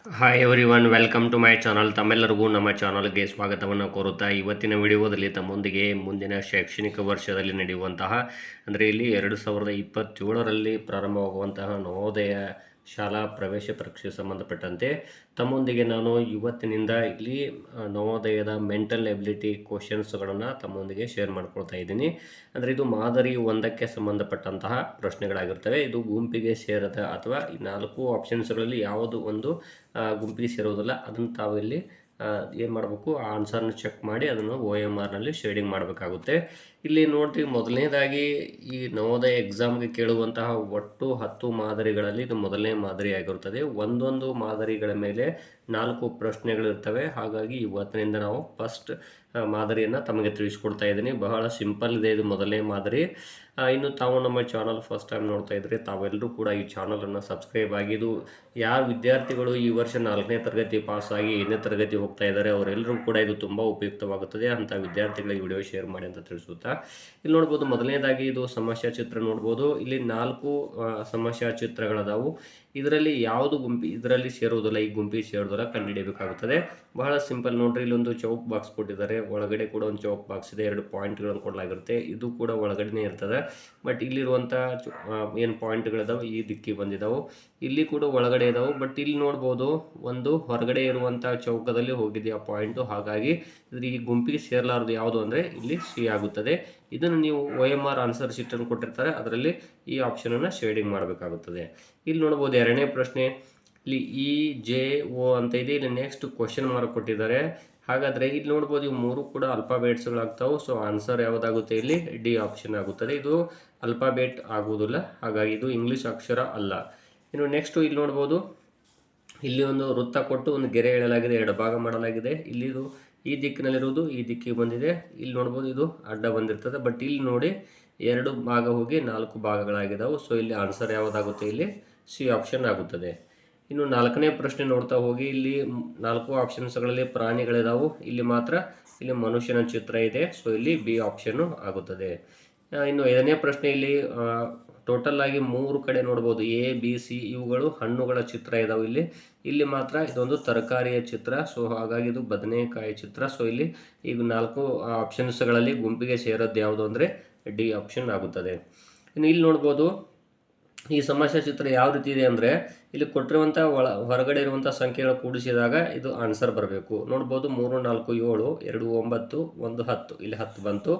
Hi everyone, welcome to my channel. ತಮ್ಮೆಲ್ಲರಿಗೂ ನಮ್ಮ ಚಾನಲ್ಗೆ ಸ್ವಾಗತವನ್ನು ಕೋರುತ್ತಾ ಇವತ್ತಿನ ವಿಡಿಯೋದಲ್ಲಿ ತಮ್ಮೊಂದಿಗೆ ಮುಂದಿನ ಶೈಕ್ಷಣಿಕ ವರ್ಷದಲ್ಲಿ ನಡೆಯುವಂತಹ ಅಂದರೆ ಇಲ್ಲಿ 2027ರಲ್ಲಿ ಪ್ರಾರಂಭವಾಗುವಂತಹ ನವೋದಯ ಶಾಲಾ ಪ್ರವೇಶ ಪರೀಕ್ಷೆಗೆ ಸಂಬಂಧಪಟ್ಟಂತೆ ತಮ್ಮೊಂದಿಗೆ ನಾನು ಇವತ್ತಿನಿಂದ ಇಲ್ಲಿ ನವೋದಯದ ಮೆಂಟಲ್ ಎಬಿಲಿಟಿ ಕ್ವಶನ್ಸ್ಗಳನ್ನು ತಮ್ಮೊಂದಿಗೆ ಶೇರ್ ಮಾಡ್ಕೊಳ್ತಾ ಇದ್ದೀನಿ. ಅಂದರೆ ಇದು ಮಾದರಿ 1ಕ್ಕೆ ಸಂಬಂಧಪಟ್ಟಂತಹ ಪ್ರಶ್ನೆಗಳಾಗಿರ್ತವೆ. ಇದು ಗುಂಪಿಗೆ ಸೇರದ ಅಥವಾ ಈ 4 ಆಪ್ಷನ್ಸ್ಗಳಲ್ಲಿ ಯಾವುದು ಒಂದು ಗುಂಪಿಗೆ ಸೇರೋದಿಲ್ಲ. ಅದನ್ನು ತಾವು ಇಲ್ಲಿ ಏನು ಮಾಡಬೇಕು, ಆ ಆನ್ಸರ್ನ ಚೆಕ್ ಮಾಡಿ ಅದನ್ನು OMRನಲ್ಲಿ ಶೇಡಿಂಗ್ ಮಾಡಬೇಕಾಗುತ್ತೆ. ಇಲ್ಲಿ ನೋಡ್ರಿ, ಮೊದಲನೇದಾಗಿ ಈ ನವೋದಯ ಎಕ್ಸಾಮ್ಗೆ ಕೇಳುವಂತಹ ಒಟ್ಟು 10 ಮಾದರಿಗಳಲ್ಲಿ ಇದು ಮೊದಲನೇ ಮಾದರಿ ಆಗಿರುತ್ತದೆ. ಒಂದೊಂದು ಮಾದರಿಗಳ ಮೇಲೆ 4 ಪ್ರಶ್ನೆಗಳಿರ್ತವೆ. ಹಾಗಾಗಿ ಇವತ್ತಿನಿಂದ ನಾವು ಫಸ್ಟ್ ಮಾದರಿಯನ್ನು ತಮಗೆ ತಿಳಿಸ್ಕೊಡ್ತಾ ಇದ್ದೀನಿ. ಬಹಳ ಸಿಂಪಲ್ ಇದೆ ಇದು ಮೊದಲನೇ ಮಾದರಿ. ಇನ್ನು ತಾವು ನಮ್ಮ ಚಾನಲ್ ಫಸ್ಟ್ ಟೈಮ್ ನೋಡ್ತಾ ಇದ್ದರೆ ತಾವೆಲ್ಲರೂ ಕೂಡ ಈ ಚಾನಲನ್ನು ಸಬ್ಸ್ಕ್ರೈಬ್ ಆಗಿ, ಇದು ಯಾರು ವಿದ್ಯಾರ್ಥಿಗಳು ಈ ವರ್ಷ 4ನೇ ತರಗತಿ ಪಾಸಾಗಿ 8ನೇ ತರಗತಿ ಹೋಗ್ತಾ ಇದ್ದಾರೆ ಅವರೆಲ್ಲರೂ ಕೂಡ ಇದು ತುಂಬ ಉಪಯುಕ್ತವಾಗುತ್ತದೆ. ಅಂಥ ವಿದ್ಯಾರ್ಥಿಗಳಿಗೆ ವಿಡಿಯೋ ಶೇರ್ ಮಾಡಿ ಅಂತ ತಿಳಿಸುತ್ತಾ, ಇಲ್ಲಿ ನೋಡ್ಬೋದು ಮೊದಲನೇದಾಗಿ ಇದು ಸಮಸ್ಯಾ ಚಿತ್ರ ನೋಡ್ಬೋದು. ಇಲ್ಲಿ 4 ಸಮಸ್ಯಾ ಚಿತ್ರಗಳದಾವು. ಇದರಲ್ಲಿ ಯಾವುದು ಇದರಲ್ಲಿ ಸೇರುವುದಿಲ್ಲ, ಈ ಗುಂಪಿಗೆ ಸೇರುವುದಿಲ್ಲ, ಕಂಡುಹಿಡಿಯಬೇಕಾಗುತ್ತದೆ. ಬಹಳ ಸಿಂಪಲ್ ನೋಡ್ರಿ. ಇಲ್ಲೊಂದು ಚೌಕ್ ಬಾಕ್ಸ್ ಕೊಟ್ಟಿದ್ದಾರೆ, ಒಳಗಡೆ ಕೂಡ ಒಂದು ಚೌಕ್ ಬಾಕ್ಸ್ ಇದೆ, 2 ಪಾಯಿಂಟ್ಗಳನ್ನು ಕೊಡಲಾಗಿರುತ್ತೆ. ಇದು ಕೂಡ ಒಳಗಡೆನೇ ಇರ್ತದೆ. ಬಟ್ ಇಲ್ಲಿರುವಂಥ ಏನು ಪಾಯಿಂಟ್ಗಳಿದಾವೆ ಈ ದಿಕ್ಕಿಗೆ ಬಂದಿದ್ದಾವೆ, ಇಲ್ಲಿ ಕೂಡ ಒಳಗಡೆ ಇದಾವೆ. ಬಟ್ ಇಲ್ಲಿ ನೋಡ್ಬೋದು ಒಂದು ಹೊರಗಡೆ ಇರುವಂಥ ಚೌಕದಲ್ಲಿ ಹೋಗಿದೆ ಆ ಪಾಯಿಂಟು. ಹಾಗಾಗಿ ಇದ್ರ ಈ ಗುಂಪಿಗೆ ಸೇರಲಾರದು ಯಾವುದು ಅಂದರೆ ಇಲ್ಲಿ ಸಿ ಆಗುತ್ತದೆ. ಇದನ್ನು ನೀವು OMR ಆನ್ಸರ್ ಶೀಟನ್ನು ಕೊಟ್ಟಿರ್ತಾರೆ, ಅದರಲ್ಲಿ ಈ ಆಪ್ಷನನ್ನು ಶೇಡಿಂಗ್ ಮಾಡಬೇಕಾಗುತ್ತದೆ. ಇಲ್ಲಿ ನೋಡ್ಬೋದು ಎರಡನೇ ಪ್ರಶ್ನೆ, ಇಲ್ಲಿ EJO ಅಂತ ಇದೆ. ಇಲ್ಲಿ ನೆಕ್ಸ್ಟ್ ಕ್ವಶನ್ ಮಾರ್ಕ್ ಕೊಟ್ಟಿದ್ದಾರೆ. ಹಾಗಾದರೆ ಇಲ್ಲಿ ನೋಡ್ಬೋದು ಇವು 3 ಕೂಡ ಅಲ್ಫಾಬೇಟ್ಸ್ಗಳಾಗ್ತಾವೆ. ಸೊ ಆನ್ಸರ್ ಯಾವುದಾಗುತ್ತೆ, ಇಲ್ಲಿ ಡಿ ಆಪ್ಷನ್ ಆಗುತ್ತದೆ. ಇದು ಅಲ್ಫಾಬೇಟ್ ಆಗುವುದಿಲ್ಲ, ಹಾಗಾಗಿ ಇದು ಇಂಗ್ಲೀಷ್ ಅಕ್ಷರ ಅಲ್ಲ. ಇನ್ನು ನೆಕ್ಸ್ಟು ಇಲ್ಲಿ ನೋಡ್ಬೋದು, ಇಲ್ಲಿ ಒಂದು ವೃತ್ತ ಕೊಟ್ಟು ಒಂದು ಗೆರೆ ಎಳೆಯಲಾಗಿದೆ, 2 ಭಾಗ ಮಾಡಲಾಗಿದೆ. ಇಲ್ಲಿದು ಈ ದಿಕ್ಕಿನಲ್ಲಿರುವುದು ಈ ದಿಕ್ಕಿಗೆ ಬಂದಿದೆ. ಇಲ್ಲಿ ನೋಡ್ಬೋದು ಇದು ಅಡ್ಡ ಬಂದಿರ್ತದೆ. ಬಟ್ ಇಲ್ಲಿ ನೋಡಿ 2 ಭಾಗ ಹೋಗಿ 4 ಭಾಗಗಳಾಗಿದ್ದಾವೆ. ಸೊ ಇಲ್ಲಿ ಆನ್ಸರ್ ಯಾವುದಾಗುತ್ತೆ, ಇಲ್ಲಿ ಸಿ ಆಪ್ಷನ್ ಆಗುತ್ತದೆ. ಇನ್ನು 4ನೇ ಪ್ರಶ್ನೆ ನೋಡ್ತಾ ಹೋಗಿ, ಇಲ್ಲಿ 4 ಆಪ್ಷನ್ಸ್ಗಳಲ್ಲಿ ಪ್ರಾಣಿಗಳಿದಾವೆ, ಇಲ್ಲಿ ಮಾತ್ರ ಇಲ್ಲಿ ಮನುಷ್ಯನ ಚಿತ್ರ ಇದೆ. ಸೊ ಇಲ್ಲಿ ಬಿ ಆಪ್ಷನ್ನು ಆಗುತ್ತದೆ. ಇನ್ನು 5ನೇ ಪ್ರಶ್ನೆ, ಇಲ್ಲಿ ಟೋಟಲ್ ಆಗಿ 3 ಕಡೆ ನೋಡ್ಬೋದು ABC ಇವುಗಳು ಹಣ್ಣುಗಳ ಚಿತ್ರ ಇದಾವೆ. ಇಲ್ಲಿ ಮಾತ್ರ ಇದೊಂದು ತರಕಾರಿಯ ಚಿತ್ರ. ಸೊ ಹಾಗಾಗಿ ಇದು ಬದನೆಕಾಯಿ ಚಿತ್ರ. ಸೊ ಇಲ್ಲಿ ಈಗ 4 ಆಪ್ಷನ್ಸ್ಗಳಲ್ಲಿ ಗುಂಪಿಗೆ ಸೇರೋದು ಯಾವುದು ಅಂದರೆ ಡಿ ಆಪ್ಷನ್ ಆಗುತ್ತದೆ. ಇನ್ನು ಇಲ್ಲಿ ನೋಡ್ಬೋದು ಈ ಸಮಸ್ಯೆ ಚಿತ್ರ ಯಾವ ರೀತಿ ಇದೆ ಅಂದರೆ, ಇಲ್ಲಿ ಕೊಟ್ಟಿರುವಂಥ ಹೊರಗಡೆ ಇರುವಂಥ ಸಂಖ್ಯೆಗಳು ಕೂಡಿಸಿದಾಗ ಇದು ಆನ್ಸರ್ ಬರಬೇಕು. ನೋಡ್ಬೋದು 3, 4, 7, 2, 9, 1, 10. ಇಲ್ಲಿ 10 ಬಂತು.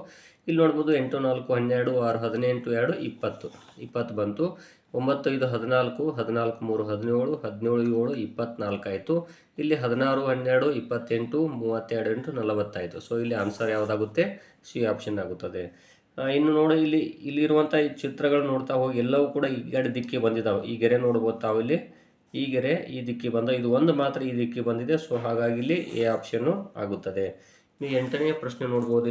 ಇಲ್ಲಿ ನೋಡ್ಬೋದು 8, 4, 12, 6, 18, 2, 20. 20 ಬಂತು. 9, 5, 14, 14, 3, 17, 17, 7, 24 ಆಯಿತು. ಇಲ್ಲಿ 16, 12, 28, 32, 8, 40 ಆಯಿತು. ಸೊ ಇಲ್ಲಿ ಆನ್ಸರ್ ಯಾವುದಾಗುತ್ತೆ, ಸಿ ಆಪ್ಷನ್ ಆಗುತ್ತದೆ. ಇನ್ನು ನೋಡಿ, ಇಲ್ಲಿರುವಂಥ ಈ ಚಿತ್ರಗಳು ನೋಡ್ತಾ ಹೋಗಿ ಎಲ್ಲವೂ ಕೂಡ ಈ ಕಡೆ ದಿಕ್ಕಿಗೆ ಬಂದಿದ್ದಾವೆ. ಈ ಗೆರೆ ನೋಡ್ಬೋದು ತಾವು, ಇಲ್ಲಿ ಈ ಗೆರೆ ಈ ದಿಕ್ಕಿಗೆ ಬಂದ, ಇದು ಒಂದು ಮಾತ್ರ ಈ ದಿಕ್ಕಿಗೆ ಬಂದಿದೆ. ಸೊ ಹಾಗಾಗಿ ಇಲ್ಲಿ ಎ ಆಪ್ಷನ್ನು ಆಗುತ್ತದೆ. ನೀವು 8ನೇ ಪ್ರಶ್ನೆ ನೋಡ್ಬೋದು.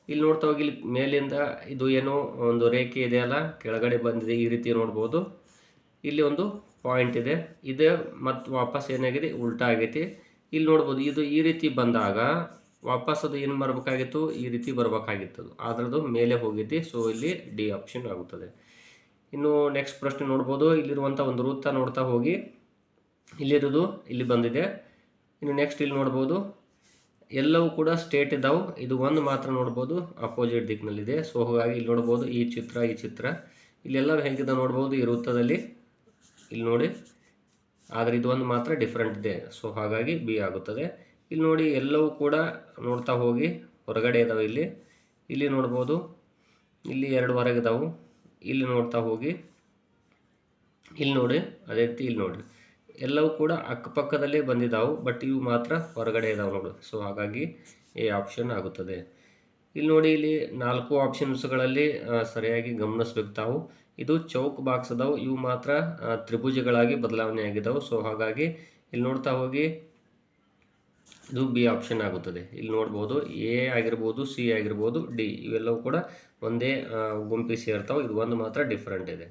ಇಲ್ಲಿ ನೋಡ್ತಾ ಹೋಗಿ, ಇಲ್ಲಿ ಮೇಲಿಂದ ಇದು ಏನೋ ಒಂದು ರೇಖೆ ಇದೆಯಲ್ಲ, ಕೆಳಗಡೆ ಬಂದಿದೆ ಈ ರೀತಿ ನೋಡ್ಬೋದು. ಇಲ್ಲಿ ಒಂದು ಪಾಯಿಂಟ್ ಇದೆ, ಇದೆ ಮತ್ತು ವಾಪಸ್ ಏನಾಗಿದೆ, ಉಲ್ಟಾ ಆಗೈತಿ. ಇಲ್ಲಿ ನೋಡ್ಬೋದು ಇದು ಈ ರೀತಿ ಬಂದಾಗ ವಾಪಸ್ ಅದು ಏನು ಬರಬೇಕಾಗಿತ್ತು, ಈ ರೀತಿ ಬರಬೇಕಾಗಿತ್ತು, ಅದರದ್ದು ಮೇಲೆ ಹೋಗೈತಿ. ಸೊ ಇಲ್ಲಿ ಡಿ ಆಪ್ಷನ್ ಆಗುತ್ತದೆ. ಇನ್ನು ನೆಕ್ಸ್ಟ್ ಪ್ರಶ್ನೆ ನೋಡ್ಬೋದು, ಇಲ್ಲಿರುವಂಥ ಒಂದು ವೃತ್ತ ನೋಡ್ತಾ ಹೋಗಿ, ಇಲ್ಲಿರೋದು ಇಲ್ಲಿ ಬಂದಿದೆ. ಇನ್ನು ನೆಕ್ಸ್ಟ್ ಇಲ್ಲಿ ನೋಡ್ಬೋದು ಎಲ್ಲವೂ ಕೂಡ ಸ್ಟೇಟ್ ಇದ್ದಾವೆ, ಇದು ಒಂದು ಮಾತ್ರ ನೋಡ್ಬೋದು ಅಪೋಸಿಟ್ ದಿಕ್ಕಿನಲ್ಲಿದೆ. ಸೊ ಹಾಗಾಗಿ ಇಲ್ಲಿ ನೋಡ್ಬೋದು ಈ ಚಿತ್ರ ಇಲ್ಲೆಲ್ಲ ಹೇಗಿದೆ ನೋಡ್ಬೋದು ಈ ವೃತ್ತದಲ್ಲಿ, ಇಲ್ಲಿ ನೋಡಿ. ಆದರೆ ಇದು ಒಂದು ಮಾತ್ರ ಡಿಫ್ರೆಂಟ್ ಇದೆ. ಸೊ ಹಾಗಾಗಿ ಬಿ ಆಗುತ್ತದೆ. ಇಲ್ಲಿ ನೋಡಿ ಎಲ್ಲವೂ ಕೂಡ ನೋಡ್ತಾ ಹೋಗಿ ಹೊರಗಡೆ ಇದ್ದಾವೆ. ಇಲ್ಲಿ ನೋಡ್ಬೋದು, ಇಲ್ಲಿ 2 ಹೊರಗಿದಾವೆ. ಇಲ್ಲಿ ನೋಡ್ತಾ ಹೋಗಿ ಇಲ್ಲಿ ನೋಡಿ, ಅದೇ ರೀತಿ ಇಲ್ಲಿ ನೋಡಿ ಎಲ್ಲವೂ ಕೂಡ ಅಕ್ಕಪಕ್ಕದಲ್ಲೇ ಬಂದಿದ್ದಾವೆ. ಬಟ್ ಇವು ಮಾತ್ರ ಹೊರಗಡೆ ಇದ್ದಾವೆ ನೋಡಿ. ಸೊ ಹಾಗಾಗಿ ಎ ಆಪ್ಷನ್ ಆಗುತ್ತದೆ. ಇಲ್ಲಿ ನೋಡಿ, ಇಲ್ಲಿ 4 ಆಪ್ಷನ್ಸ್ಗಳಲ್ಲಿ ಸರಿಯಾಗಿ ಗಮನಿಸ್ಬೇಕು ತಾವು. ಇದು ಚೌಕ್ ಬಾಕ್ಸ್ ಅದಾವೆ, ಇವು ಮಾತ್ರ ತ್ರಿಭುಜಗಳಾಗಿ ಬದಲಾವಣೆ ಆಗಿದ್ದಾವೆ. ಸೊ ಹಾಗಾಗಿ ಇಲ್ಲಿ ನೋಡ್ತಾ ಹೋಗಿ ಇದು ಬಿ ಆಪ್ಷನ್ ಆಗುತ್ತದೆ. ಇಲ್ಲಿ ನೋಡ್ಬೋದು ಎ ಆಗಿರ್ಬೋದು, ಸಿ ಆಗಿರ್ಬೋದು, ಡಿ ಇವೆಲ್ಲವೂ ಕೂಡ ಒಂದೇ ಗುಂಪಿಗೆ ಸೇರ್ತಾವೆ. ಇದು ಒಂದು ಮಾತ್ರ ಡಿಫ್ರೆಂಟ್ ಇದೆ.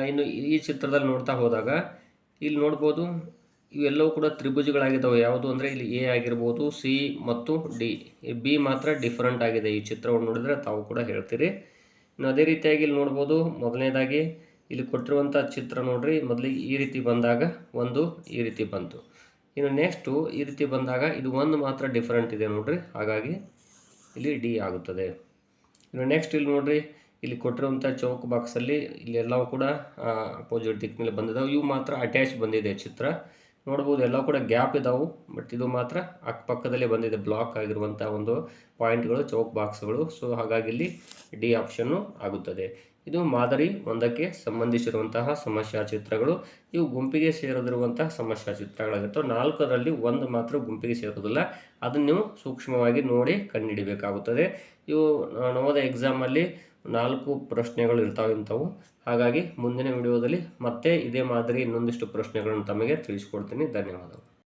ಇನ್ನು ಈ ಚಿತ್ರದಲ್ಲಿ ನೋಡ್ತಾ ಹೋದಾಗ ಇಲ್ಲಿ ನೋಡ್ಬೋದು ಇವೆಲ್ಲವೂ ಕೂಡ ತ್ರಿಭುಜಗಳಾಗಿದ್ದಾವೆ. ಯಾವುದು ಅಂದರೆ ಇಲ್ಲಿ ಎ ಆಗಿರ್ಬೋದು, ಸಿ ಮತ್ತು ಡಿ. ಬಿ ಮಾತ್ರ ಡಿಫ್ರೆಂಟ್ ಆಗಿದೆ. ಈ ಚಿತ್ರವನ್ನು ನೋಡಿದರೆ ತಾವು ಕೂಡ ಹೇಳ್ತೀರಿ. ಇನ್ನು ಅದೇ ರೀತಿಯಾಗಿ ಇಲ್ಲಿ ನೋಡ್ಬೋದು, ಮೊದಲನೇದಾಗಿ ಇಲ್ಲಿ ಕೊಟ್ಟಿರುವಂಥ ಚಿತ್ರ ನೋಡ್ರಿ, ಮೊದಲಿಗೆ ಈ ರೀತಿ ಬಂದಾಗ ಒಂದು ಈ ರೀತಿ ಬಂತು. ಇನ್ನು ನೆಕ್ಸ್ಟು ಈ ರೀತಿ ಬಂದಾಗ ಇದು ಒಂದು ಮಾತ್ರ ಡಿಫರೆಂಟ್ ಇದೆ ನೋಡ್ರಿ, ಹಾಗಾಗಿ ಇಲ್ಲಿ ಡಿ ಆಗುತ್ತದೆ. ಇನ್ನು ನೆಕ್ಸ್ಟ್ ಇಲ್ಲಿ ನೋಡ್ರಿ, ಇಲ್ಲಿ ಕೊಟ್ಟಿರುವಂಥ ಚೌಕ್ ಬಾಕ್ಸಲ್ಲಿ ಇಲ್ಲಿ ಎಲ್ಲವೂ ಕೂಡ ಅಪೋಸಿಟ್ ದಿಕ್ಕಿನಲ್ಲಿ ಬಂದಿದ್ದಾವೆ. ಇವು ಮಾತ್ರ ಅಟ್ಯಾಚ್ ಬಂದಿದೆ ಚಿತ್ರ ನೋಡ್ಬೋದು, ಎಲ್ಲ ಕೂಡ ಗ್ಯಾಪ್ ಇದಾವೆ. ಬಟ್ ಇದು ಮಾತ್ರ ಅಕ್ಕಪಕ್ಕದಲ್ಲೇ ಬಂದಿದೆ, ಬ್ಲಾಕ್ ಆಗಿರುವಂಥ ಒಂದು ಪಾಯಿಂಟ್ಗಳು, ಚೌಕ್ ಬಾಕ್ಸ್ಗಳು. ಸೊ ಹಾಗಾಗಿ ಇಲ್ಲಿ ಡಿ ಆಪ್ಷನ್ನು ಆಗುತ್ತದೆ. ಇದು ಮಾದರಿ ಒಂದಕ್ಕೆ ಸಂಬಂಧಿಸಿರುವಂತಹ ಸಮಸ್ಯಾ ಚಿತ್ರಗಳು. ಇವು ಗುಂಪಿಗೆ ಸೇರದಿರುವಂತಹ ಸಮಸ್ಯಾ ಚಿತ್ರಗಳಾಗಿರ್ತವೆ. 4ರಲ್ಲಿ ಒಂದು ಮಾತ್ರ ಗುಂಪಿಗೆ ಸೇರೋದಿಲ್ಲ, ಅದನ್ನು ನೀವು ಸೂಕ್ಷ್ಮವಾಗಿ ನೋಡಿ ಕಂಡುಹಿಡಿಬೇಕಾಗುತ್ತದೆ. ಇವು ನವೋದಯ ಎಕ್ಸಾಮಲ್ಲಿ 4 ಪ್ರಶ್ನೆಗಳು ಇರ್ತಾವೆ ಇಂಥವು. ಹಾಗಾಗಿ ಮುಂದಿನ ವಿಡಿಯೋದಲ್ಲಿ ಮತ್ತೆ ಇದೇ ಮಾದರಿ ಇನ್ನೊಂದಿಷ್ಟು ಪ್ರಶ್ನೆಗಳನ್ನು ತಮಗೆ ತಿಳಿಸ್ಕೊಡ್ತೀನಿ. ಧನ್ಯವಾದಗಳು.